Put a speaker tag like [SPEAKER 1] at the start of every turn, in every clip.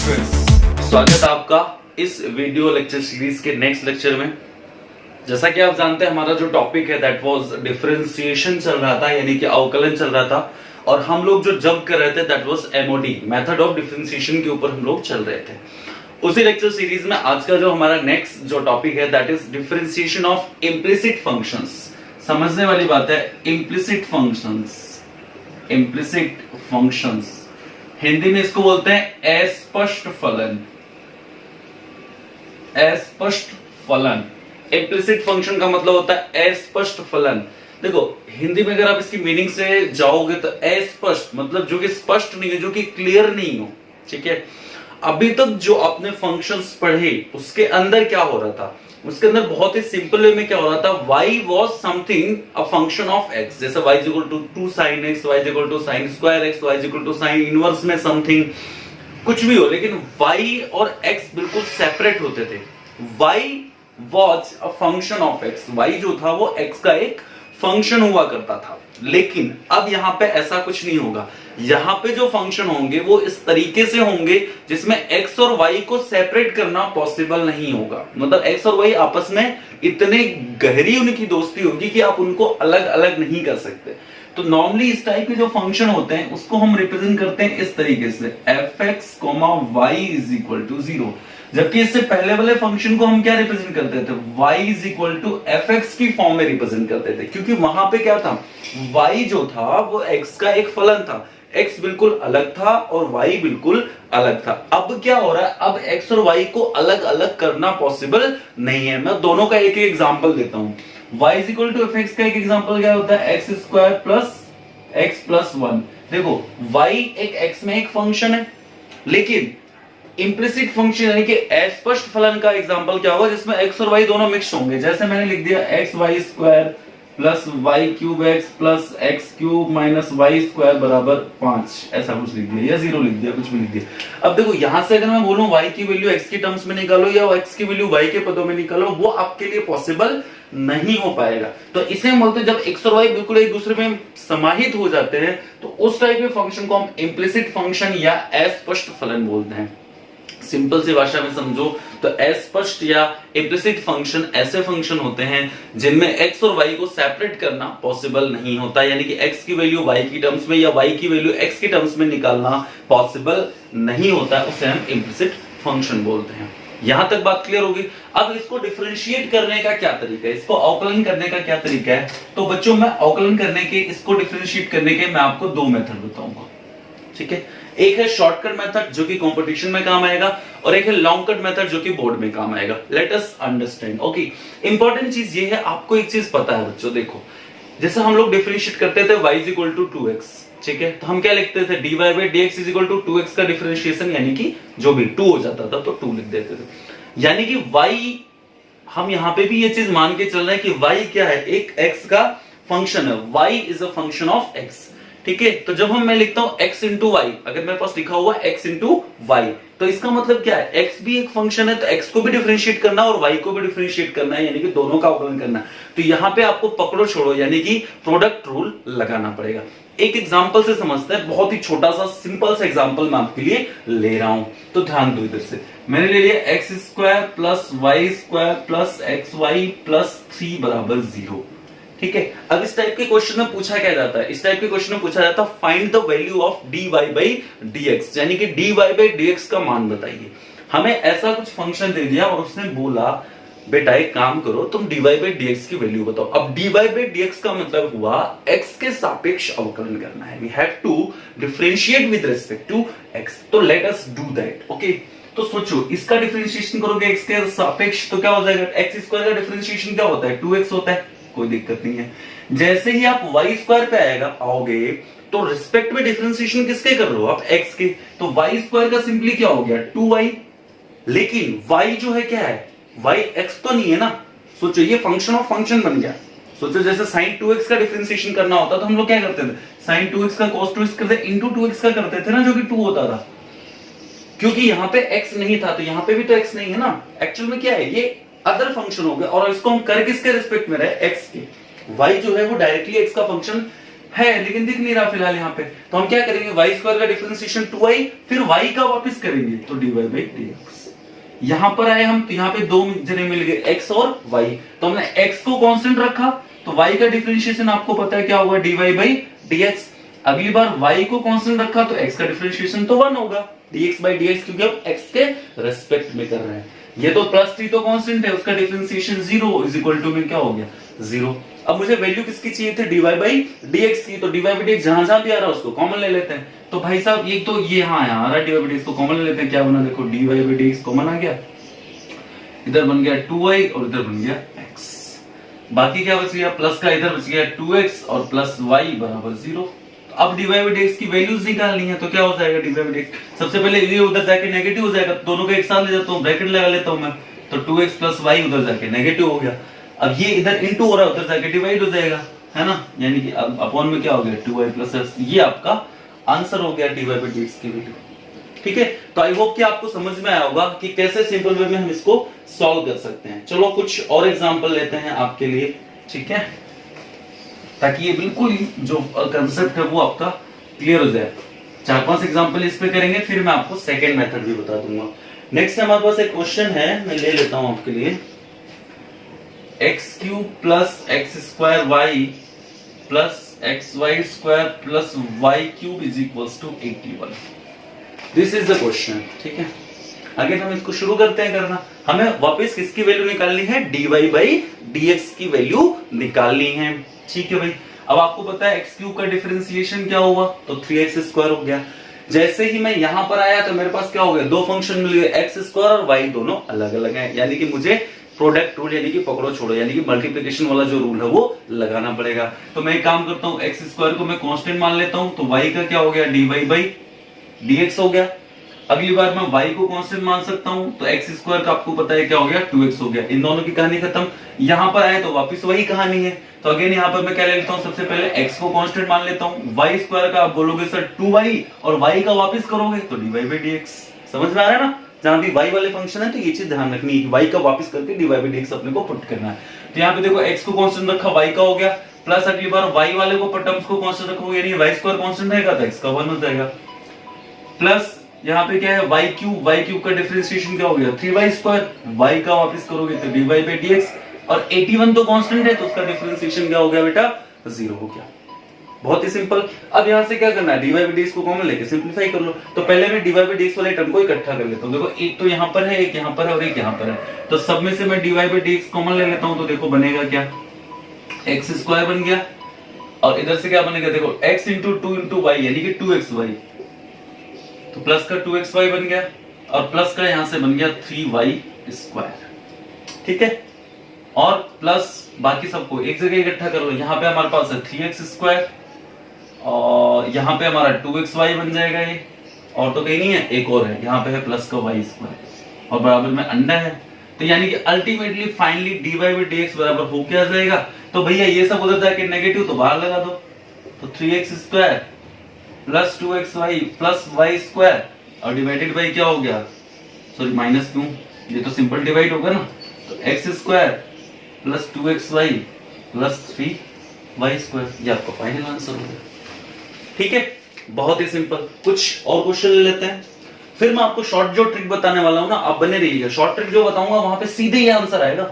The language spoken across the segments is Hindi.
[SPEAKER 1] स्टूडेंट्स, स्वागत है आपका इस वीडियो लेक्चर सीरीज के नेक्स्ट लेक्चर में। जैसा कि आप जानते हैं हमारा जो टॉपिक है दैट वाज डिफरेंशिएशन चल रहा था, यानी कि अवकलन चल रहा था, और हम लोग जो जब कर रहे थे that was MoD, method of differentiation के ऊपर हम लोग चल रहे थे। उसी लेक्चर सीरीज में आज का जो हमारा नेक्स्ट जो टॉपिक है that is differentiation of implicit functions. समझने वाली बात है, implicit functions. Implicit functions Hindi में इसको बोलते हैं अस्पष्ट फलन। अस्पष्ट फलन, इम्प्लिसिट फंक्शन का मतलब होता है अस्पष्ट फलन। देखो हिंदी में अगर आप इसकी मीनिंग से जाओगे तो अस्पष्ट मतलब जो कि स्पष्ट नहीं है, जो कि क्लियर नहीं हो। ठीक है, अभी तक जो आपने फंक्शंस पढ़े उसके अंदर क्या हो रहा था, उसके अंदर बहुत ही सिंपल वे में क्या हो रहा था, y was something a function of x, जैसे y is equal to 2 sin x, y is equal to sin square x, y is equal to sin inverse में something, कुछ भी हो, लेकिन y और x बिल्कुल सेपरेट होते थे। y was a function of x, y जो था वो x का एक फंक्शन हुआ करता था। लेकिन अब यहां पे ऐसा कुछ नहीं होगा। यहां पे जो फंक्शन होंगे वो इस तरीके से होंगे जिसमें x और y को सेपरेट करना पॉसिबल नहीं होगा। मतलब x और y आपस में इतने गहरी उनकी दोस्ती होगी कि आप उनको अलग अलग नहीं कर सकते। तो नॉर्मली इस टाइप के जो फंक्शन होते हैं उसको हम रिप्रेजेंट करते हैं इस तरीके से, fx, y is equal to 0। जबकि इससे पहले वाले फंक्शन को हम क्या रिप्रेजेंट करते थे, y is equal to fx की फॉर्म में रिप्रेजेंट करते थे, क्योंकि वहां पे क्या था, y जो था वो x का एक फलन था। x बिल्कुल अलग था और y बिल्कुल अलग था। अब क्या हो रहा है, अब x और y को अलग अलग करना पॉसिबल नहीं है। मैं दोनों का एक एक एग्जांपल देता हूं। y is equal to fx का एक एग्जांपल क्या होता है, x square plus x plus 1। देखो y एक x में एक फंक्शन है, लेकिन इम्प्लिसिट फंक्शन यानी कि अस्पष्ट फलन का एग्जांपल क्या होगा जिसमें x और y दोनों मिक्स होंगे। जैसे मैंने लिख दिया x y square plus y cube x plus x cube minus y square बराबर 5, ऐसा कुछ लिख दिया या 0 लिख दिया, कुछ भी लिख दिया। अब देखो यहां से अगर मैं बोलूं y की वैल्यू x के टर्म्स में निकालो या x की वैल्यू y के पदों में निकालो, वो आपके लिए पॉसिबल नहीं हो पाएगा। तो इसे हम बोलते हैं जब x और y बिल्कुल एक दूसरे में समाहित हो जाते हैं तो उस टाइप के फंक्शन को हम इम्प्लिसिट फंक्शन या अस्पष्ट फलन बोलते हैं। सिंपल सी भाषा में समझो तो अस्पष्ट या इम्प्लिसिट फंक्शन ऐसे फंक्शन होते हैं जिनमें x और y को सेपरेट करना पॉसिबल नहीं होता, यानी कि x की वैल्यू y की टर्म्स में या y की वैल्यू x की टर्म्स में निकालना पॉसिबल नहीं होता, उसे हम इम्प्लिसिट फंक्शन बोलते हैं। यहां तक बात क्लियर होगी। अब इसको डिफरेंशिएट करने का क्या तरीका है, इसको अवकलन करने का क्या तरीका है, तो बच्चों मैं अवकलन करने के, इसको डिफरेंशिएट करने के मैं आपको दो मेथड बताऊंगा। ठीक है, एक है शॉर्टकट मेथड जो कि कंपटीशन में काम आएगा, और एक है लॉन्ग कट मेथड जो कि बोर्ड में काम आएगा। Let us understand. Okay, important चीज ये है, आपको एक चीज पता है बच्चों, देखो जैसे हम लोग डिफरेंशिएट करते थे y is equal to 2x, ठीक है, तो हम क्या लिखते थे, dy by dx is equal to 2x का डिफरेंशिएशन, यानी कि जो भी 2 हो जाता था तो 2 लिख देते थे। यानी कि y, हम यहां पे भी ये चीज मान के चल रहे हैं कि y क्या है, एक x का फंक्शन है, y is a function of x। ठीक है, तो जब मैं लिखता हूं x इंटू वाई, अगर मेरे पास लिखा हुआ x इंटू वाई, तो इसका मतलब क्या है, x भी एक फंक्शन है तो x को भी डिफरेंशिएट करना और y को भी डिफरेंशिएट करना है, यानी कि दोनों का अवकलन करना है। तो यहां पे आपको पकड़ो छोड़ो यानी कि प्रोडक्ट रूल लगाना पड़ेगा। एक एग्जांपल से समझते हैं, बहुत ही छोटा सा सिंपल सा एग्जांपल मैं आपके लिए ले रहा हूं, तो ध्यान दो। इधर से मैंने ले लिया x square plus y square plus x y plus 3 बराबर 0। ठीक है, अब इस टाइप के क्वेश्चन में पूछा क्या जाता है, इस टाइप के क्वेश्चन में पूछा जाता है find the value of dy by dx, यानी कि dy बाई dx का मान बताइए। हमें ऐसा कुछ फंक्शन दे दिया और उसने बोला बेटा एक काम करो, तुम dy बाई dx की वैल्यू बताओ। अब dy बाई dx का मतलब हुआ x के सापेक्ष अवकलन करना है, we have to differentiate with respect to x। तो let us do that. Okay, तो सोचो इसका डिफरेंशिएशन करोगे x के सापेक्ष तो क्या हो जाएगा, x स्क्वायर का डिफरेंशिएशन क्या होता है, 2x होता है, कोई दिक्कत नहीं है। जैसे ही आप y स्क्वायर पे आओगे तो रिस्पेक्ट में डिफरेंशिएशन किसके कर रहे हो आप, x के, तो y स्क्वायर का सिंपली क्या हो गया 2y। लेकिन y जो है क्या है, y x तो नहीं है ना। सोचो ये फंक्शन ऑफ फंक्शन बन गया। सोचो जैसे sin 2x का डिफरेंशिएशन करना होता तो हम लोग क्या करते थे, sin 2x का cos 2x करते into 2x का करते थे ना, जो कि 2 होता था, क्योंकि यहां पे x नहीं था तो यहां पे भी तो x नहीं है ना। एक्चुअल में क्या है, ये अदर फंक्शन हो गया और इसको हम कर किसके रिस्पेक्ट में रहे, x के। y जो है वो डायरेक्टली x का फंक्शन है लेकिन दिख नहीं रहा फिलहाल यहाँ पे, तो हम क्या करेंगे, वाई स्क्वायर का डिफरेंशिएशन 2y, फिर y का वापस करेंगे तो dy बाई dx। यहां पर आए हम तो यहाँ पे दो जने मिल गए x और y, तो हमने x को कांस्टेंट रखा तो y का डिफरेंशिएशन आपको पता है क्या होगा, dy बाई dx। अगली बार y को कांस्टेंट रखा तो x का डिफरेंशिएशन तो 1 होगा, dx बाई dx, क्योंकि हम x के रेस्पेक्ट में कर रहे हैं। ये तो +3 तो कांस्टेंट है, उसका डिफरेंशिएशन 0 इज इक्वल टू में क्या हो गया, 0। अब मुझे वैल्यू किसकी चाहिए थी, dy बाई dx की, तो dy बाई dx जहां भी आ रहा है उसको कॉमन ले लेते हैं। तो भाई साहब ये तो ये आ रहा है dy बाई dx को कॉमन ले लेते हैं, क्या बना, देखो dy बाई dx कॉमन आ गया, इधर बन गया 2y और इधर बन गया x, बाकी क्या बच गया, प्लस का इधर बच गया 2x और प्लस y बराबर 0। अब dy बाई dx की वैल्यूज निकालनी है, तो क्या हो जाएगा dy बाई dx, सबसे पहले ये उधर जाके नेगेटिव हो जाएगा, दोनों को एक साथ ले जाता हूं, ब्रैकेट लगा लेता हूं मैं, तो 2x प्लस y उधर जाके नेगेटिव हो गया। अब ये इधर इनटू हो रहा है, उधर जाके डिवाइड हो जाएगा, है ना, यानी कि अब अपॉन में क्या हो गया, 2y प्लस x, ये आपका आंसर हो गया dy बाई dx की वैल्यू। ठीक है, तो आई होप कि आपको समझ में आया होगा कि कैसे सिंपल वे में हम इसको सॉल्व कर सकते हैं। चलो कुछ और एग्जांपल लेते हैं आपके लिए, ठीक है, ताकि ये बिल्कुल ही जो कंसेप्ट है वो आपका क्लियर हो जाए। 4-5 एग्जांपल इस पे करेंगे, फिर मैं आपको सेकंड मेथड भी बता दूंगा। नेक्स्ट हमारे पास एक क्वेश्चन है, मैं ले लेता हूं आपके लिए, x³ plus x² y plus xy² plus y³ is equals to 81। This is the question. ठीक है, अगेन हम इसको शुरू करते हैं करना। हमें वापस किसकी वैल्यू निकालनी है, dy बाई dx की वैल्यू निकालनी है। ठीक है भाई, अब आपको पता है x³ का डिफरेंशिएशन क्या हुआ, तो 3x² हो गया। जैसे ही मैं यहां पर आया तो मेरे पास क्या हो गया, दो फंक्शन मिल गए, x² और y दोनों अलग अलग हैं, यानी कि मुझे प्रोडक्ट रूल यानी कि पकड़ो छोड़ो यानी कि मल्टीप्लिकेशन वाला जो रूल है वो लगाना पड़ेगा। तो मैं एक काम करता हूं, x² को मैं कांस्टेंट मान लेता हूं, तो y का क्या हो गया, dy बाई dx हो गया। अगली बार मैं y को कांस्टेंट मान सकता हूं, तो x² का आपको पता है क्या हो गया, 2x हो गया। इन दोनों की कहानी खत्म। यहां पर आए तो वापस वही कहानी है, तो अगेन यहां पर मैं क्या ले लेता हूं, सबसे पहले x को कांस्टेंट मान लेता हूं, y² का आप बोलोगे सर 2y और y का वापस करोगे तो dy बाई dx। समझ में आ रहा है ना, जहां भी y वाले फंक्शन है तो ये चीज ध्यान रखनी है, y का वापस करके dy बाई dx अपने को पुट करना है। तो यहाँ पे देखो x को कांस्टेंट रखा, y का हो गया, प्लस अगली बार y वाले को टर्म्स को कांस्टेंट रखोगे यानी y² कांस्टेंट रहेगा तो x का 1 हो जाएगा, प्लस यहाँ पे क्या है y³ का डिफरेंशिएशन क्या हो गया, 3y², y का वापस करोगे तो dy बाई dx, और 81 तो कांस्टेंट है तो उसका डिफरेंशिएशन क्या हो गया बेटा, 0 हो गया। बहुत ही सिंपल। अब यहां से क्या करना है, dy बाई dx को कॉमन लेके सिंपलीफाई कर लो। तो पहले मैं dy बाई dx वाले टर्म को इकट्ठा कर लेता हूं। देखो एक तो यहां पर है, एक यहां पर है और एक यहां पर है, तो सब में से मैं dy बाई dx कॉमन ले लेता हूं, तो देखो बनेगा क्या, x² बन गया, और इधर से क्या बनेगा, देखो x इंटू 2 इंटू y यानी कि 2xy, तो प्लस का 2xy बन गया, और प्लस का यहां से बन गया 3y²। ठीक है, और प्लस बाकी सबको एक जगह इकट्ठा कर लो। यहाँ पे हमारे पास है 3x² और यहाँ पे हमारा 2xy बन जाएगा ये, और तो कहीं नहीं है, एक और है, यहाँ पे है प्लस का y² और बराबर में अंडा है। तो यानी कि ultimately finally dy by dx बराबर हो क्या जाएगा, तो भैया ये सब उधर जाके नेगेटिव तो बाहर लगा दो, तो 3x² plus 2xy plus y² और डिवाइडेड बाई क्या हो गया, सॉरी माइनस क्यों, ये तो सिंपल डिवाइड होगा ना, तो x² plus 2xy plus 3y², ये आपका फाइनल आंसर हो गया। ठीक है, बहुत ही सिंपल। कुछ और क्वेश्चन ले लेते हैं, फिर मैं आपको शॉर्ट जो ट्रिक बताने वाला हूं ना, आप बने रहिएगा। शॉर्ट ट्रिक जो बताऊंगा वहां पे सीधे ये आंसर आएगा,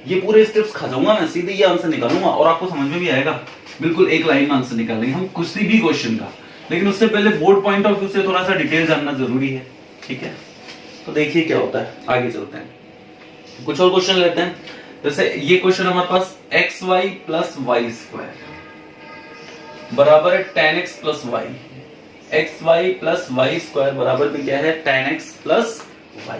[SPEAKER 1] ये पूरे स्टेप्स खा जाऊंगा मैं, सीधे ये आंसर निकालूंगा और आपको समझ में भी आएगा, बिल्कुल एक लाइन में आंसर निकालेंगे हम किसी भी क्वेश्चन का। लेकिन उससे पहले बोर्ड पॉइंट ऑफ व्यू से थोड़ा सा डिटेल जानना जरूरी है। ठीक है, तो देखिए क्या होता है, आगे चलते हैं, कुछ और क्वेश्चन लेते हैं। जैसे ये क्वेश्चन हमारे पास xy प्लस y² बराबर है tan x plus y, xy plus y² बराबर भी क्या है, tan x प्लस y।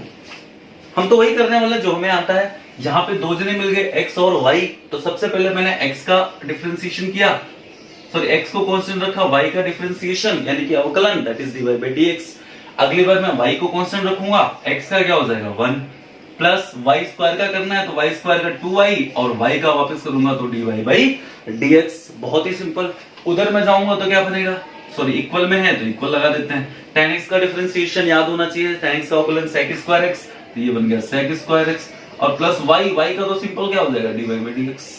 [SPEAKER 1] हम तो वही करने वाले जो हमें आता है। यहाँ पे दो जने मिल गए x और y, तो सबसे पहले मैंने x का डिफरेंशिएशन किया, सॉरी x को कांस्टेंट रखा, y का डिफरेंशिएशन यानी कि अवकलन that is dy by dx। अगली बार मैं y को कांस्टेंट रखूंगा, x का क्या हो जाएगा 1, प्लस y² का करना है तो y² का 2y और y का वापस करूंगा तो dy बाई dx। बहुत ही सिंपल। उधर मैं जाऊंगा तो क्या बनेगा, सॉरी इक्वल में है तो इक्वल लगा देते हैं। tan x का डिफरेंशिएशन याद होना चाहिए, tan x का अवकलन sec² x, तो ये बन गया sec² x, और प्लस y का तो सिंपल क्या हो जाएगा dy बाई dx।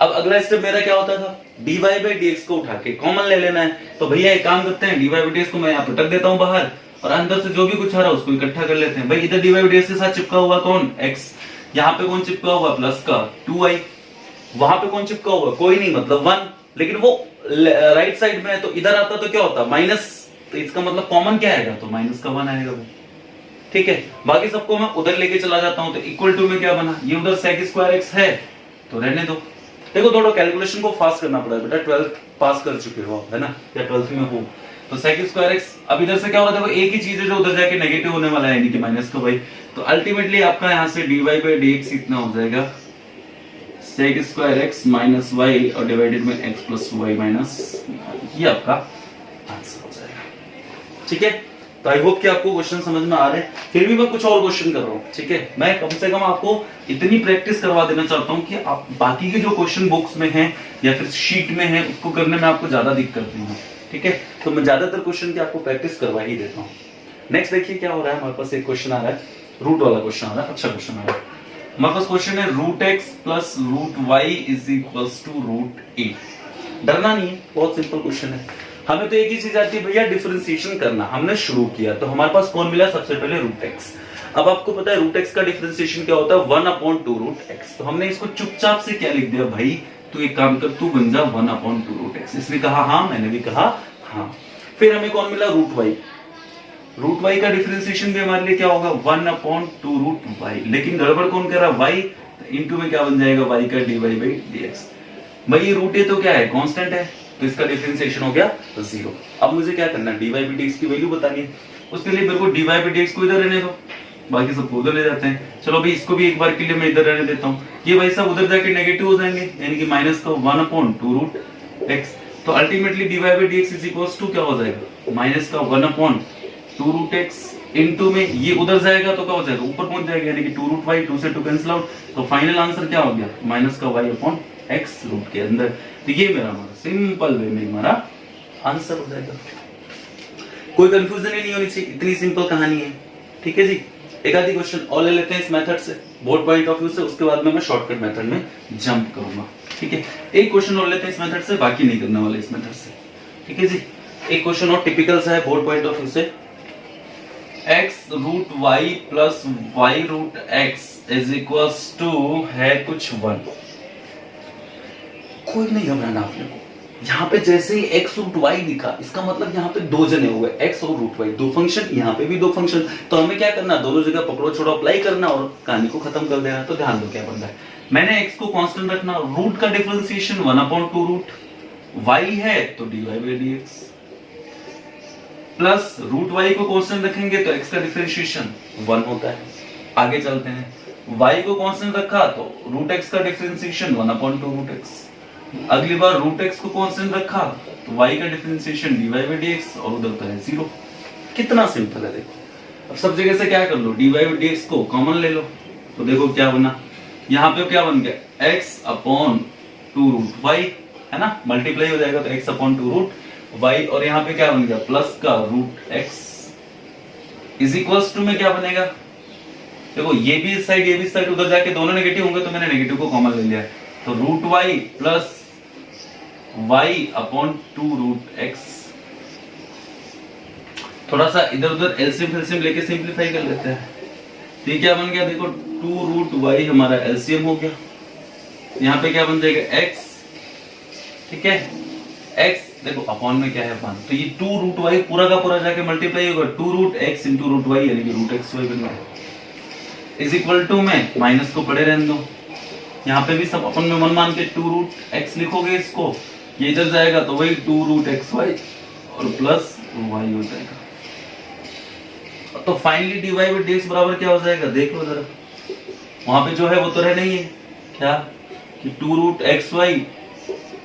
[SPEAKER 1] अब अगला स्टेप मेरा क्या होता था, dy बाई dx को उठा के कॉमन ले लेना है। तो भैया एक काम करते हैं, dy बाई dx को मैं यहाँ पे रख देता हूँ बाहर, और अंदर से जो भी कुछ आ रहा है उसको इकट्ठा कर लेते हैं। भाई इधर dy बाई dx के साथ चिपका हुआ कौन, x, यहाँ पे कौन चिपका हुआ प्लस का 2y, वहां पे कौन चिपका हुआ कोई नहीं मतलब 1, लेकिन वो राइट साइड में है तो इधर आता तो क्या होता माइनस, तो इसका मतलब कॉमन क्या आएगा, तो माइनस का 1 आएगा। ठीक है, बाकी सबको मैं उधर लेके चला जाता हूं, तो इक्वल टू में क्या बना, ये उधर sec स्क्वायर x है तो रहने दो। देखो थोड़ा कैलकुलेशन को फास्ट करना पड़ा बेटा, 12th पास कर चुके हो है ना, या 12th में हो, तो sec स्क्वायर x, अब इधर से क्या होगा, देखो एक ही चीज है जो उधर जाके नेगेटिव होने वाला है, यानी कि माइनस का y, तो अल्टीमेटली आपका यहाँ से dy बाई dx इतना हो जाएगा sec square x minus y और डिवाइडेड में x प्लस y माइनस, ये आपका आंसर हो जाएगा। ठीक है, तो आई होप कि आपको क्वेश्चन समझ में आ रहे हैं। फिर भी मैं कुछ और क्वेश्चन कर रहा हूँ, ठीक है, मैं कम से कम आपको इतनी प्रैक्टिस करवा देना चाहता हूँ कि आप बाकी के जो क्वेश्चन बुक्स में हैं या फिर शीट में हैं उसको करने में आपको ज्यादा दिक्कत नहीं है। ठीक है, तो मैं ज्यादातर क्वेश्चन की आपको प्रैक्टिस करवा ही देता हूँ। नेक्स्ट देखिए क्या हो रहा है, हमारे पास एक क्वेश्चन आ रहा है, रूट वाला क्वेश्चन आ रहा है, अच्छा क्वेश्चन आ रहा है। हमारे पास क्वेश्चन है root x plus root y is equals to root a. डरना नहीं है, बहुत सिंपल क्वेश्चन है। हमें तो एक ही चीज आती है भैया, डिफरेंशिएशन करना। हमने शुरू किया तो हमारे पास कौन मिला, सबसे पहले रूट एक्स। अब आपको पता है रूट एक्स का डिफरेंशिएशन क्या होता है, 1/2 रूट एक्स। तो हमने इसको चुपचाप से क्या लिख दिया, भाई तू एक काम कर, तू बन जा 1/2 रूट एक्स। इसने कहा हाँ, मैंने भी कहा हाँ। फिर हमें कौन मिला, रूट वाई। रूट वाई का डिफरेंशिएशन भी हमारे लिए क्या होगा, 1/2 रूट वाई। लेकिन गड़बड़ कौन कर रहा, वाई, इंटू में क्या बन जाएगा, वाई का dy बाई dx। भाई ये रूट ए तो क्या है, कांस्टेंट है, तो इसका डिफरेंशिएशन हो गया 0। अब मुझे क्या करना है, dy बाई dx की वैल्यू बतानी है। उसके लिए मेरे को dy बाई dx को इधर रहने दो, बाकी सब उधर ले जाते हैं। चलो भाई इसको भी एक बार के लिए मैं इधर रहने देता हूँ, ये भाई सब उधर जाके नेगेटिव हो जाएंगे, यानी कि माइनस का 1/2 रूट एक्स। तो ultimately dy by dx is equals to क्या हो जाएगा, माइनस का 1/2 रूट एक्स इंटू में ये उधर जाएगा तो क्या हो जाएगा, ऊपर पहुंच जाएगा, यानी कि 2 रूट वाई, 2 से 2 कैंसिल आउट। तो फाइनल आंसर क्या हो गया, माइनस का y अपॉन x रूट के अंदर। तो ये मेरा हमारा सिंपल वे में हमारा आंसर हो जाएगा। कोई कंफ्यूजन ही नहीं होनी चाहिए, इतनी सिंपल कहानी है। ठीक है जी, एक आधी क्वेश्चन और ले लेते हैं इस मेथड से, बोर्ड पॉइंट ऑफ व्यू से, उसके बाद में मैं शॉर्टकट मेथड में जंप करूंगा। ठीक है, एक क्वेश्चन और लेते हैं इस मेथड से, बाकी नहीं करने वाले इस मेथड से। ठीक है जी, एक क्वेश्चन और टिपिकल सा है बोर्ड पॉइंट ऑफ व्यू से, x root y plus y root x is equals to है कुछ 1। कोई नहीं घबराना आपने को, यहाँ पे जैसे ही x रूट y लिखा, इसका मतलब यहाँ पे दो जने हो गए, x और रूट y, दो फंक्शन, यहाँ पे भी दो फंक्शन। तो हमें क्या करना, दोनों जगह पकड़ो छोड़ो अप्लाई करना और कहानी को खत्म कर देना। तो ध्यान दो क्या बन रहा है, मैंने x को कांस्टेंट रखना, रूट का डिफरेंशिएशन 1/2 रूट y है तो dy by dx, plus root y को कांस्टेंट रखेंगे तो x का डिफरेंशिएशन 1 होता है। आगे चलते हैं, y को कांस्टेंट रखा तो रूट x का डिफरेंशिएशन 1/2 रूट x। अगली बार रूट x को कांस्टेंट रखा तो y का डिफरेंशिएशन dy बाई dx, और उधर तो है 0। कितना सिंपल है देखो। अब सब जगह से क्या कर लो, dy बाई dx को कॉमन ले लो, तो देखो क्या बना, यहाँ पे क्या बन गया, x अपॉन 2 रूट y है ना, मल्टीप्लाई हो जाएगा तो x अपॉन 2 रूट y, और यहाँ पे क्या बन गया, प्लस का root x is equals to में क्या बनेगा, देखो ये भी इस साइड ये भी इस साइड, उधर जाके दोनों नेगेटिव होंगे तो मैंने नेगेटिव को कॉमन ले लिया, तो root y plus y upon 2 root x। थोड़ा सा इधर उधर एलसीएम फिलसीएम लेके सिंपलीफाई कर लेते हैं। तो ये क्या बन गया, देखो 2 रूट y हमारा एलसीएम हो गया, यहाँ पे क्या बन जाएगा x। ठीक है, x देखो अपॉन में क्या है 1, तो ये 2 रूट y पूरा का पूरा जाके मल्टीप्लाई होगा, 2 root x into root y, यानी कि रूट x y बन गया, इज इक्वल टू में माइनस को पड़े रहने दो। यहाँ पे भी सब अपन में मन मान के 2 रूट x लिखोगे, इसको ये इधर जाएगा तो वही 2 रूट xy और प्लस y हो जाएगा। तो फाइनली dy बाई dx बराबर क्या हो जाएगा, देख लो जरा, वहां पे जो है वो तो रह नहीं है क्या, कि 2 root xy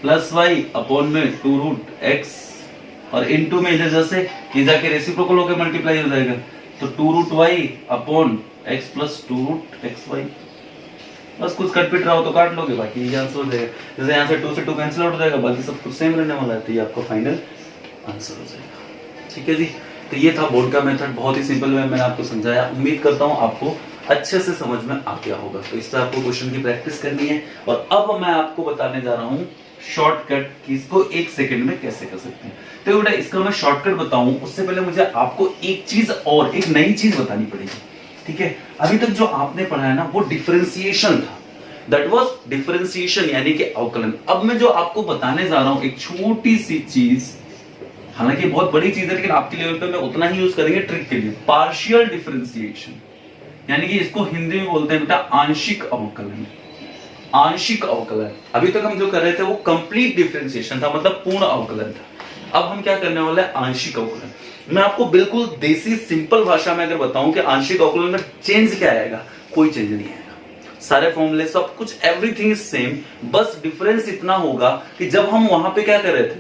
[SPEAKER 1] plus y upon में 2 रूट x, और इनटू में इधर जैसे ये जाके रेसिप्रोकल होकर मल्टीप्लाई हो जाएगा, तो 2 root y upon x plus 2 root xy। बस कुछ कट पिट रहा हो तो काट लोगे, बाकी ये आंसर हो जाएगा। जैसे यहाँ से 2 से 2 कैंसिल आउट हो जाएगा, बाकी सब कुछ सेम रहने वाला है, तो ये आपका फाइनल आंसर हो जाएगा। ठीक है जी, तो ये था बोर्ड का मेथड, बहुत ही सिंपल वे मैंने आपको समझाया। उम्मीद करता हूँ आपको अच्छे से समझ में आ गया होगा। तो इस तरह आपको क्वेश्चन की प्रैक्टिस करनी है। और अब मैं आपको बताने जा रहा हूँ शॉर्टकट कि इसको 1 सेकंड में कैसे कर सकते हैं। तो बेटा इसका मैं शॉर्टकट बताऊं उससे पहले मुझे आपको एक चीज और एक नई चीज बतानी पड़ेगी, ठीक है। अभी तक जो आपने पढ़ा है ना वो डिफरेंशिएशन था, दैट वाज डिफरेंशिएशन यानी कि अवकलन। अब मैं जो आपको बताने जा रहा हूं एक छोटी सी चीज, हालांकि बहुत बड़ी चीज है लेकिन आपके लेवल पे मैं उतना ही यूज करेंगे ट्रिक के लिए, पार्शियल डिफरेंशिएशन, यानी कि इसको हिंदी में बोलते हैं बेटा आंशिक अवकलन। आंशिक अवकलन, अभी तक हम जो कर रहे थे वो कंप्लीट डिफरेंशिएशन था, मतलब पूर्ण अवकलन था। अब हम क्या करने वाले हैं, आंशिक अवकलन। मैं आपको बिल्कुल देसी सिंपल भाषा में अगर बताऊं कि आंशिक अवकलन में चेंज क्या आएगा, कोई चेंज नहीं आएगा, सारे फॉर्मूले सब कुछ एवरीथिंग इज सेम, बस डिफरेंस इतना होगा कि जब हम वहां पे क्या कर रहे थे,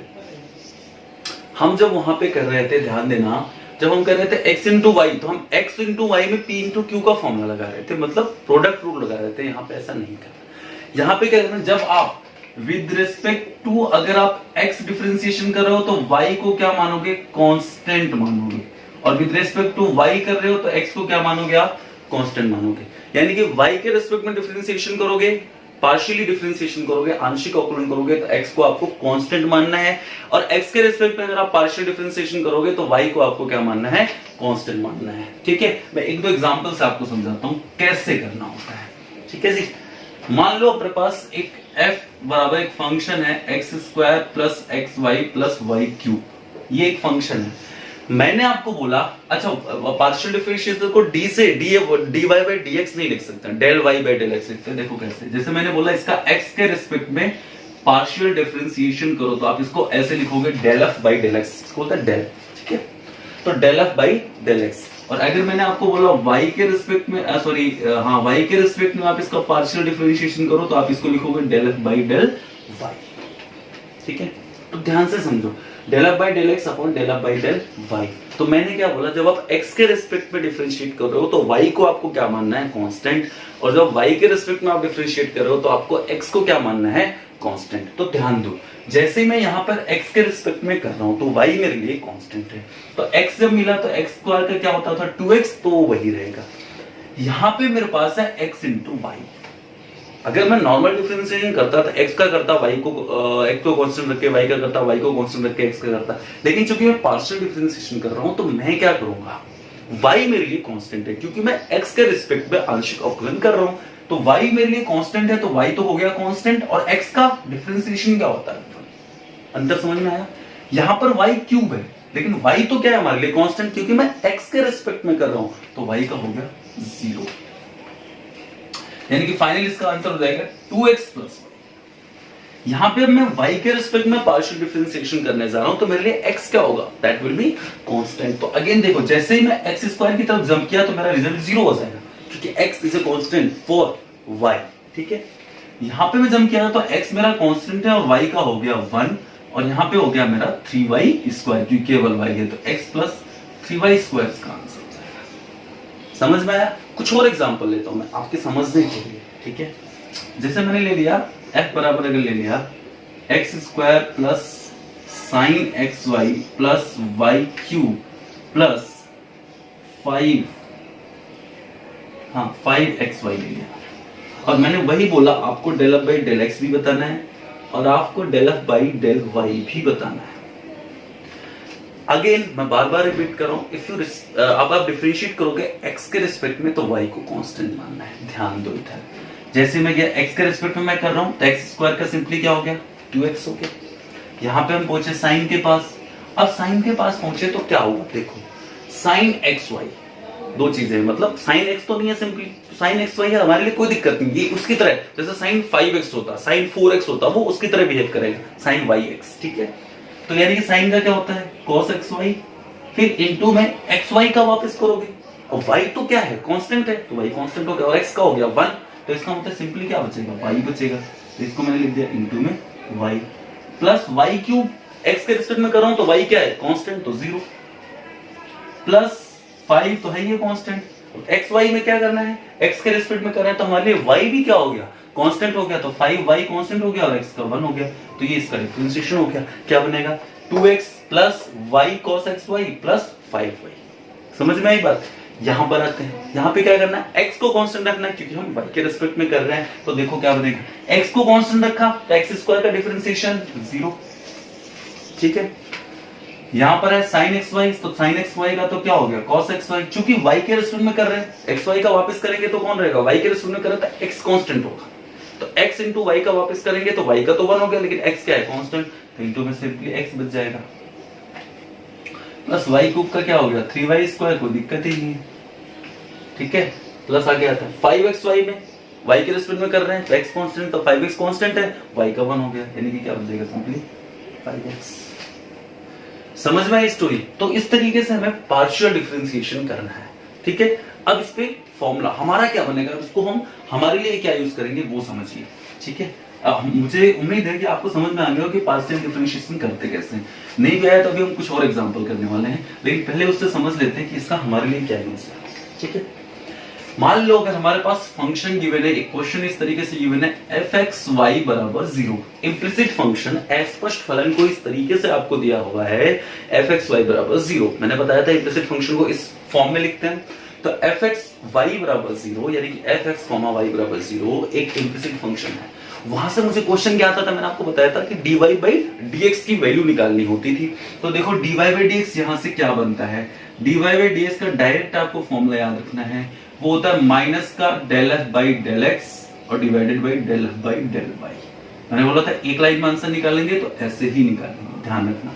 [SPEAKER 1] हम जब वहां पे कर रहे थे, ध्यान देना, जब हम कर रहे थे x इंटू वाई तो हम x इंटू वाई में p इंटू क्यू का फॉर्मूला लगा रहे थे, मतलब प्रोडक्ट रूल लगा रहे थे। यहाँ पे ऐसा नहीं करना, यहाँ पे क्या करना, जब आप विद रिस्पेक्ट टू अगर आप x डिफरेंशिएशन कर रहे हो तो y को क्या मानोगे, कांस्टेंट मानोगे, और विद रिस्पेक्ट टू y कर रहे हो तो x को क्या मानोगे आप, कांस्टेंट मानोगे। यानी कि y के रिस्पेक्ट में डिफरेंशिएशन करोगे, पार्शियली डिफरेंशिएशन करोगे, आंशिक अवकलन करोगे तो x को आपको कांस्टेंट मानना है, और x के रिस्पेक्ट में अगर आप पार्शियल डिफरेंशिएशन करोगे तो y को आपको क्या मानना है, कांस्टेंट मानना है। ठीक है, मैं एक दो एग्जांपल से आपको समझाता हूं कैसे करना होता है। ठीक है जी, मान लो अपने पास एक f बराबर एक फंक्शन है x square plus x y plus y cube, ये एक फंक्शन है। मैंने आपको बोला, अच्छा पार्शियल डिफरेंशिएशन को d से dy बाई dx नहीं लिख सकते, del y by del x लिखते हैं। देखो कैसे, जैसे मैंने बोला इसका x के रिस्पेक्ट में पार्शियल डिफरेंशिएशन करो तो आप इसको ऐसे लिखोगे del f by del x, इसको बोलते हैं डेल। ठीक है, तो del f by del x। और अगर मैंने आपको बोला y के रिस्पेक्ट में y के रिस्पेक्ट में आप इसका पार्शियल डिफरेंशिएशन करो तो आप इसको लिखोगे del f by del y। ठीक है, तो ध्यान से समझो, del f by del x upon del f by del y। तो मैंने क्या बोला, जब आप x के रिस्पेक्ट में डिफरेंशिएट कर रहे हो तो y को आपको क्या मानना है, कांस्टेंट, और जब y के रिस्पेक्ट में आप डिफरेंशिएट कर रहे हो तो आपको x को क्या मानना है, कांस्टेंट। तो ध्यान दो, जैसे मैं यहाँ पर x के रिस्पेक्ट में कर रहा हूं तो y मेरे लिए कांस्टेंट है, तो x जब मिला तो x स्क्वायर का क्या होता था 2x, तो वही रहेगा। यहाँ पे मेरे पास है x इंटू वाई। अगर मैं नॉर्मल डिफरेंशिएशन करता तो x का करता y को x को कांस्टेंट रख के y का करता, y को कांस्टेंट रख के x का करता, लेकिन चूंकि मैं पार्शियल डिफरेंशिएशन कर रहा हूं तो मैं क्या करूंगा, y मेरे लिए कांस्टेंट है क्योंकि मैं x के रिस्पेक्ट में आंशिक अवकलन कर रहा हूं, तो y मेरे लिए कांस्टेंट है तो y तो हो गया कांस्टेंट, और x का डिफरेंशिएशन क्या होता है, अंतर समझ में आया। यहां पर y क्यूब है लेकिन y तो क्या है हमारे लिए कांस्टेंट, क्योंकि मैं x के रिस्पेक्ट में कर रहा हूं, तो y का हो गया 0, यानी कि फाइनली इसका आंसर हो जाएगा 2x प्लस y। यहां पे मैं y के रिस्पेक्ट में पार्शियल डिफरेंशिएशन करने जा रहा हूं तो मेरे लिए x क्या होगा, दैट विल बी कांस्टेंट। तो अगेन देखो, जैसे ही मैं x स्क्वायर की तरफ जंप किया तो मेरा रिजल्ट 0 हो जाएगा क्योंकि x is a constant for y। ठीक है, यहां पे मैं जंप किया तो x मेरा कांस्टेंट है और y का हो गया 1, और यहां पे हो गया मेरा 3y स्क्वायर क्योंकि केवल y है, तो x प्लस 3y स्क्वायर का आंसर हो जाएगा। समझ में आया? कुछ और एग्जांपल लेता हूं मैं आपके समझने के लिए। ठीक है, जैसे मैंने ले लिया f बराबर अगर ले लिया x square plus sine x y plus y cube plus 5x y ले लिया, और मैंने वही बोला आपको del f by del x भी बताना है और आपको del f by del y भी बताना है। अगेन मैं बार बार रिपीट कर रहा हूं, इफ यू अब आप डिफरेंशिएट करोगे x के रिस्पेक्ट में तो y को कांस्टेंट मानना है। ध्यान दो इधर, जैसे मैं गया x के रिस्पेक्ट में मैं कर रहा हूं तो x स्क्वायर का सिंपली क्या हो गया 2x हो गया। यहां पे हम पहुंचे साइन के पास, अब साइन के पास पहुंचे तो क्या होगा, देखो साइन एक्स वाई दो चीजें, मतलब साइन एक्स तो नहीं है, सिंपली साइन एक्स वाई है, हमारे लिए कोई दिक्कत नहीं, ये उसकी तरह जैसे साइन 5x होता, साइन 4x होता, वो उसकी तरह बिहेव करेगा साइन yx। ठीक है, तो यानी कि साइन का क्या होता है cos एक्स वाई, फिर इनटू में एक्स वाई का वापस करोगे, और y तो क्या है कांस्टेंट है, तो y कांस्टेंट हो गया और x का हो गया 1, तो इसका मतलब सिंपली क्या बचेगा y बचेगा, तो इसको मैंने लिख दिया इनटू में y plus y cube, x के रिस्पेक्ट में कर रहा हूं तो y क्या है कांस्टेंट, तो 0 प्लस 5 तो है ये कांस्टेंट, एक्स वाई में क्या करना है, x के रिस्पेक्ट में कर रहे हैं तो हमारे लिए y भी क्या हो गया कांस्टेंट हो गया, तो 5y कांस्टेंट हो गया और x का 1 हो गया, तो ये इसका डिफरेंशिएशन हो गया। क्या बनेगा 2x plus y cos xy plus 5y। समझ में आई बात? यहां पर आते हैं, यहां पे क्या करना है, x को कांस्टेंट रखना है क्योंकि हम y के रिस्पेक्ट में कर रहे हैं। तो देखो क्या बनेगा, x को कांस्टेंट रखा तो x स्क्वायर का डिफरेंशिएशन 0, ठीक है। यहां पर है sin xy, तो sin xy का तो क्या हो गया cos xy, चूंकि y के रिस्पेक्ट में कर रहे हैं, xy का वापस करेंगे तो कौन रहेगा, y के रिस्पेक्ट में कर रहे हैं तो x कांस्टेंट होगा, तो x into y का वापस करेंगे तो y का तो 1 हो गया, लेकिन x क्या है कांस्टेंट, तो इनटू में सिंपली x बच जाएगा, प्लस y क्यूब का क्या हो गया 3y स्क्वायर, कोई दिक्कत ही नहीं है, ठीक है। प्लस आगे आता है 5xy में y के रिस्पेक्ट में कर रहे हैं तो x कांस्टेंट, तो 5x कांस्टेंट है, y का 1 हो गया, यानी कि क्या बच जाएगा सिंपली 5x। समझ में आई स्टोरी। तो इस तरीके से हमें पार्शियल डिफरेंशिएशन करना है, ठीक है। अब इस पे फॉर्मूला हमारा क्या बनेगा, इसको हम हमारे लिए क्या यूज करेंगे वो समझिए, ठीक है। अब मुझे उम्मीद है कि आपको समझ में आ गया हो कि पार्शियल डिफरेंशिएशन करते कैसे हैं। नहीं भी आया तो अभी हम कुछ और एग्जांपल करने वाले हैं, लेकिन पहले उससे समझ लेते हैं कि इसका हमारे लिए क्या यूज है, ठीक है। मान लो अगर हमारे पास फंक्शन गिवन है, एक क्वेश्चन इस तरीके से गिवन है fxy बराबर 0, इम्प्लिसिट फंक्शन अस्पष्ट फलन को इस तरीके से आपको दिया हुआ है fxy बराबर 0। मैंने बताया था इम्प्लिसिट फंक्शन को इस फॉर्म में लिखते हैं, तो fxy बराबर 0 यानी कि fx, y बराबर 0 एक इम्प्लिसिट फंक्शन है। वहां से मुझे क्वेश्चन क्या आता था, मैंने आपको बताया था कि dy by dx की वैल्यू निकालनी होती थी। तो देखो dy by dx यहां से क्या बनता है, dy by dx का डायरेक्ट आपको फॉर्मूला याद रखना है, वो होता है माइनस का del f by del x और divided by del f by del y. मैंने बोला था एक लाइन में आंसर निकालेंगे तो ऐसे ही निकालेंगे, ध्यान रखना।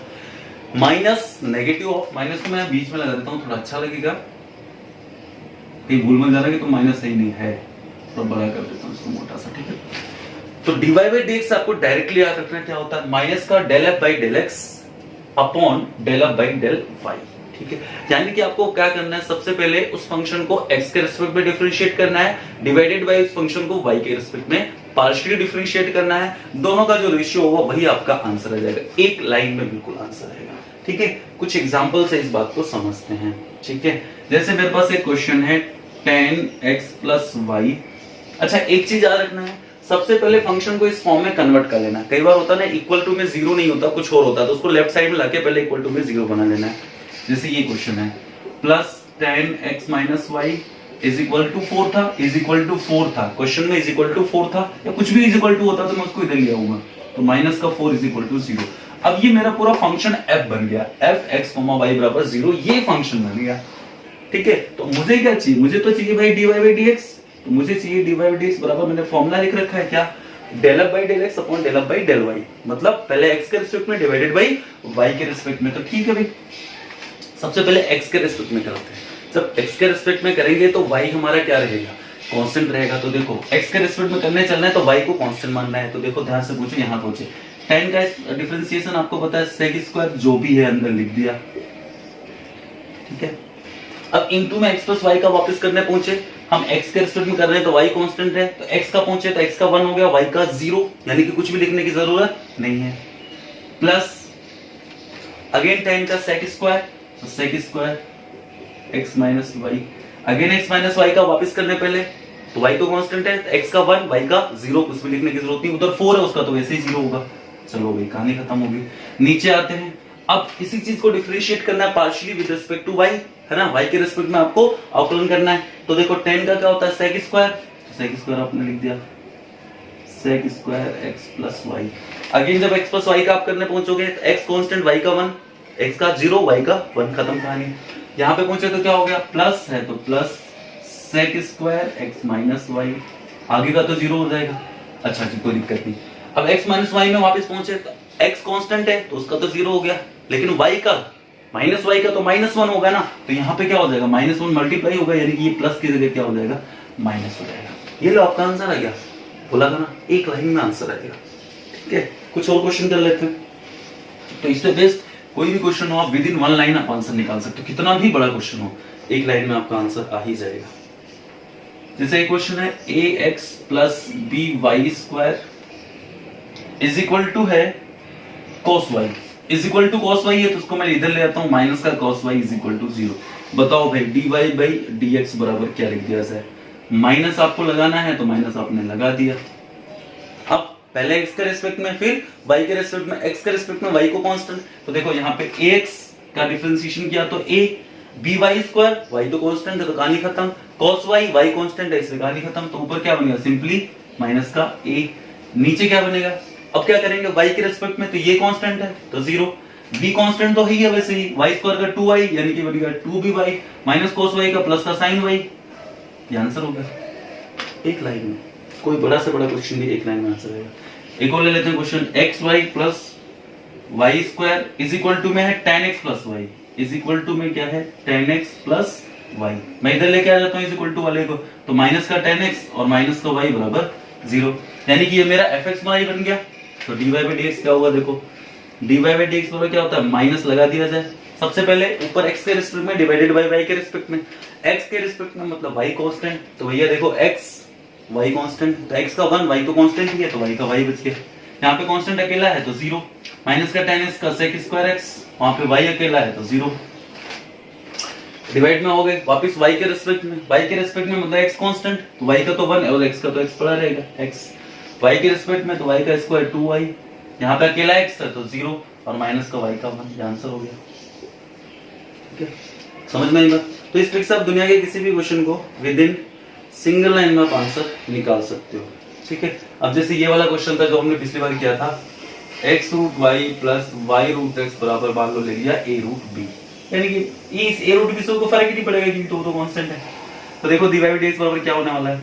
[SPEAKER 1] माइनस नेगेटिव ऑफ, माइनस को मैं बीच में लगा देता हूं थोड़ा अच्छा लगेगा, कहीं भूल मत जाना कि तो माइनस सही नहीं है, तो बड़ा कर देता हूं इसको मोटा सा, ठीक है। तो डिवाइड बाई डीएक्स आपको डायरेक्टली याद रखना क्या होता है, माइनस का del f by del x upon del f by del y, ठीक है। यानी कि आपको क्या करना है, सबसे पहले उस फंक्शन को x के रिस्पेक्ट में डिफरेंशिएट करना है, डिवाइडेड बाय उस फंक्शन को y के रिस्पेक्ट में पार्शियली डिफरेंशिएट करना है, दोनों का जो रेशियो होगा वही आपका आंसर आ जाएगा, एक लाइन में बिल्कुल आंसर आएगा, ठीक है। कुछ एग्जांपल से इस बात को समझते हैं, ठीक है। जैसे मेरे पास एक क्वेश्चन है tan x plus y। अच्छा एक चीज याद रखना है, सबसे पहले फंक्शन को इस फॉर्म में कन्वर्ट कर लेना। कई बार होता है ना इक्वल टू में जीरो नहीं होता, कुछ और होता है, तो उसको लेफ्ट साइड में लाके पहले इक्वल टू में जीरो बना लेना है। जैसे ये क्वेश्चन है plus tan x minus y is equal to 4 था, इज इक्वल टू 4 था, क्वेश्चन में इज इक्वल टू 4 था, या कुछ भी इज इक्वल टू होता तो मैं उसको इधर ले आऊंगा, तो माइनस का 4 इज इक्वल टू 0। अब ये मेरा पूरा फंक्शन f बन गया, f x y बराबर 0, ये फंक्शन बन गया, ठीक है। तो मुझे क्या चाहिए, मुझे तो चाहिए भाई dy by dx, तो मुझे चाहिए dy by dx बराबर, मैंने फॉर्मूला लिख रखा है क्या, del f by del x upon del f by del y, मतलब पहले x के रिस्पेक्ट में डिवाइडेड बाई y के रिस्पेक्ट में। तो ठीक है भाई, सबसे पहले x के रिस्पेक्ट में करते हैं। जब x के रिस्पेक्ट में करेंगे तो y हमारा क्या रहेगा, कांस्टेंट रहेगा। तो देखो x के रिस्पेक्ट में करने चलना है तो y को कांस्टेंट मानना है। तो देखो ध्यान से पूछो, यहां पहुंचे tan का डिफरेंशिएशन आपको पता है sec स्क्वायर, जो भी है अंदर लिख दिया, ठीक है। अब इनटू में x प्लस y का वापस करने पहुंचे, हम x के रिस्पेक्ट में कर रहे हैं तो y कांस्टेंट है, तो x का पहुंचे तो x का 1 हो गया, y का 0, यानी कि कुछ भी लिखने की जरूरत नहीं है। प्लस अगेन tan का sec स्क्वायर, तो sec square x minus y, again x minus y का वापस करने पहले तो y तो कांस्टेंट है, तो x का 1 y का 0, कुछ भी लिखने की जरूरत नहीं, उधर 4 है उसका तो वैसे ही 0 होगा। चलो भाई कहानी खत्म होगी। नीचे आते हैं, अब किसी चीज को डिफरेंशिएट करना है partially with respect to y, है ना, y के रिस्पेक्ट में आपको अवकलन करना है। तो देखो tan का क्या होता है sec स्क्वायर, तो sec स्क्वायर आपने लिख दिया sec square x plus y। Again जब x प्लस y का आप करने पहुंचोगे तो x कांस्टेंट, y का 1, x का 0, y का 1, खत्म कहानी। यहां पे पहुंचे तो क्या हो गया, प्लस है तो plus sec square x minus y, आगे का तो 0 हो जाएगा। अच्छा जी कोई दिक्कत नहीं। अब x माइनस y में वापस पहुंचे तो x कांस्टेंट है तो उसका तो 0 हो गया, लेकिन y का माइनस y का तो माइनस 1 होगा ना, तो यहाँ पे क्या हो जाएगा, माइनस 1 मल्टीप्लाई होगा, यानी कि ये प्लस की जगह क्या हो जाएगा, माइनस हो जाएगा। ये लो आपका आंसर आ गया, बोला था ना एक लाइन में आंसर आ गया, ठीक है। कुछ और क्वेश्चन कर लेते हैं। तो इससे बेस्ट कोई भी क्वेश्चन हो आप विद इन 1 लाइन आप आंसर निकाल सकते हो, कितना भी बड़ा क्वेश्चन हो एक लाइन में आपका आंसर आ ही जाएगा। जैसे एक क्वेश्चन है ax plus by square is equal to है cos y, is equal to cos y है तो उसको मैं इधर ले आता हूं, माइनस का cos y is equal to 0। बताओ भाई dy by dx बराबर क्या लिख दिया जाए, माइनस आपको लगाना है तो माइनस आपने लगा दिया। अब पहले x के रिस्पेक्ट में, फिर y के रिस्पेक्ट में, x के रिस्पेक्ट में y को कांस्टेंट, तो देखो यहाँ पे ax का डिफरेंशिएशन किया तो a, b y square, y तो कांस्टेंट है तो कहानी खत्म, cos वाई, वाई कांस्टेंट है इसलिए कहानी खत्म। तो ऊपर क्या बनेगा, सिंपली माइनस का ए, नीचे क्या बनेगा, अब क्या करेंगे वाई के रिस्पेक्ट में, तो ये कांस्टेंट है तो 0, बी कांस्टेंट तो ही है वैसे ही, वाई स्क्वायर का 2y यानी कि बनेगा 2by माइनस cos वाई का प्लस का sin y, ये आंसर हो गया एक लाइन में। कोई बड़ा से बड़ा क्वेश्चन भी एक लाइन में आंसर आएगा। एक और ले लेते हैं question, x y plus y square is equal to में है tan x plus y, is equal to में क्या है tan x प्लस वाई। मैं इधर लेके आ जाता हूँ इज इक्वल टू वाले को, तो माइनस का tan x और माइनस का y बराबर 0, यानी कि ये मेरा fx y बन गया। तो dy by dx क्या होगा, देखो dy by dx बराबर क्या होता है, माइनस लगा दिया जाए। सबसे पहले ऊपर x के रिस्पेक्ट में डिवाइडेड बाय y के रिस्पेक्ट में, x के रिस्पेक्ट में मतलब y कांस्टेंट, तो भैया देखो x y कांस्टेंट, तो x का 1, y तो कांस्टेंट ही है तो y का y बच गया। यहाँ पे कांस्टेंट अकेला है तो 0, माइनस का tan x का sec स्क्वायर x, वहां पे y अकेला है तो 0, डिवाइड में हो गए वापस y के रिस्पेक्ट में, y के रिस्पेक्ट में मतलब x कांस्टेंट, तो y का तो 1 है और x का तो x पड़ा रहेगा, x y के रिस्पेक्ट में तो y का स्क्वायर 2y, यहाँ पे अकेला x है तो 0 और माइनस का y का 1, ये आंसर हो गया। ठीक है, समझ में आई बात। तो इस ट्रिक से आप दुनिया के किसी भी क्वेश्चन को विद इन सिंगल लाइन में आप आंसर निकाल सकते हो। ठीक है, अब जैसे ये वाला क्वेश्चन था जो हमने पिछली बार किया था, x root y plus y root x बराबर मान लो ले लिया a रूट b, यानी कि इस a रूट b से कोई फर्क ही नहीं पड़ेगा क्योंकि तो कांस्टेंट है। तो देखो dy by dx बराबर क्या होने वाला है,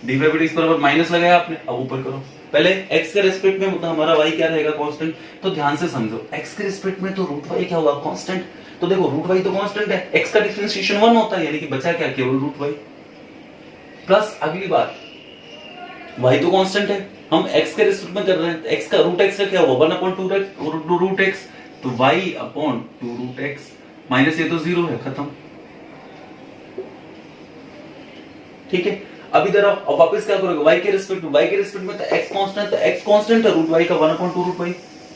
[SPEAKER 1] dy by dx बराबर माइनस लगाया आपने, अब ऊपर करो, पहले x के रिस्पेक्ट में मतलब हमारा y क्या रहेगा कांस्टेंट, तो ध्यान से समझो x के रिस्पेक्ट में तो रूट y क्या होगा कांस्टेंट, तो देखो रूट y तो कांस्टेंट है, x का डिफरेंशिएशन 1 होता है यानी कि बचा क्या केवल रूट y, प्लस अगली बात y तो कांस्टेंट है, हम x के रिस्पेक्ट में कर रहे हैं, x का रूट x का क्या होगा 1/2 रूट x, तो y/2 रूट x माइनस ये तो 0 है, खत्म। ठीक है, अब इधर अब वापस क्या करोगे y के रिस्पेक्ट में, y के रिस्पेक्ट में तो x कांस्टेंट, तो x कांस्टेंट है रूट y का 1/2 रूट y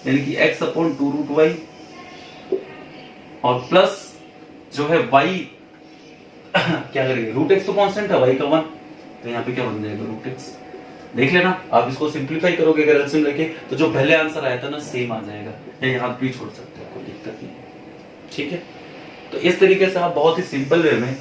[SPEAKER 1] यानी कि x/2 रूट y, और प्लस जो है y क्या करेंगे, रूट x तो कांस्टेंट है y का 1, तो यहाँ पे क्या बन जाएगा रूट x। देख लेना, आप इसको सिंपलीफाई करोगे अगर एलसीएम लेके तो जो पहले आंसर आया था ना सेम आ जाएगा, या यहाँ भी छोड़ सकते हो, कोई दिक्कत नहीं। ठीक है, तो इस तरीके से आप बहुत ही सिंपल वे में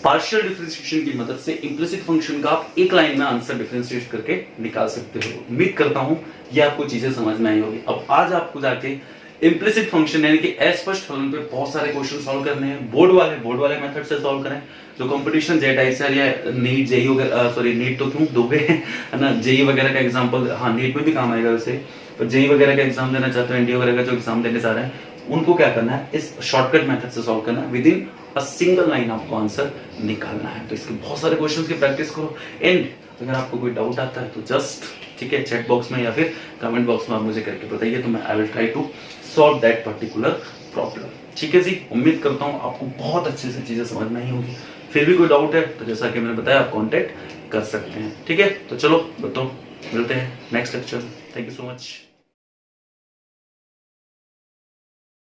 [SPEAKER 1] पार्शियल डिफरेंशिएशन की मदद से इंप्लिसिट फंक्शन का आप एक लाइन में आंसर डिफरेंशिएट करके निकाल सकते हो। उम्मीद करता हूं ये आपको चीजें समझ में आई होगी। अब आज आपको जाके इंप्लिसिट फंक्शन यानी कि अस्पष्ट फलन पे बहुत सारे क्वेश्चन सॉल्व करने हैं, बोर्ड वाले मेथड से सॉल्व करें। जो कंपटीशन जेट आईसीआर या नीट जेई वगैरह, सॉरी नीट तो क्यों दोगे है ना, जेई वगैरह का एग्जांपल, हाँ नीट में भी काम आएगा वैसे, पर जेई वगैरह का एग्जाम देना चाहते हो, एनडीए वगैरह का जो एग्जाम देने जा रहे हैं, उनको क्या करना है, इस शॉर्टकट मेथड से सॉल्व करना है, with in a single line आपको आंसर निकालना है। तो इसके बहुत सारे क्वेश्चंस की प्रैक्टिस करो, एंड अगर आपको कोई डाउट आता है तो जस्ट ठीक है चैट बॉक्स में या फिर कमेंट बॉक्स में आप मुझे करके बताइए, तो मैं I will try to solve that particular problem. ठीक है जी, उम्मीद करता हूँ आपको बहुत अच्छे से चीजें समझ में आई होगी। फिर भी कोई डाउट है तो जैसा कि मैंने बताया आप कांटेक्ट कर सकते हैं। ठीक है, तो चलो बताओ, मिलते हैं next lecture. Thank you so much.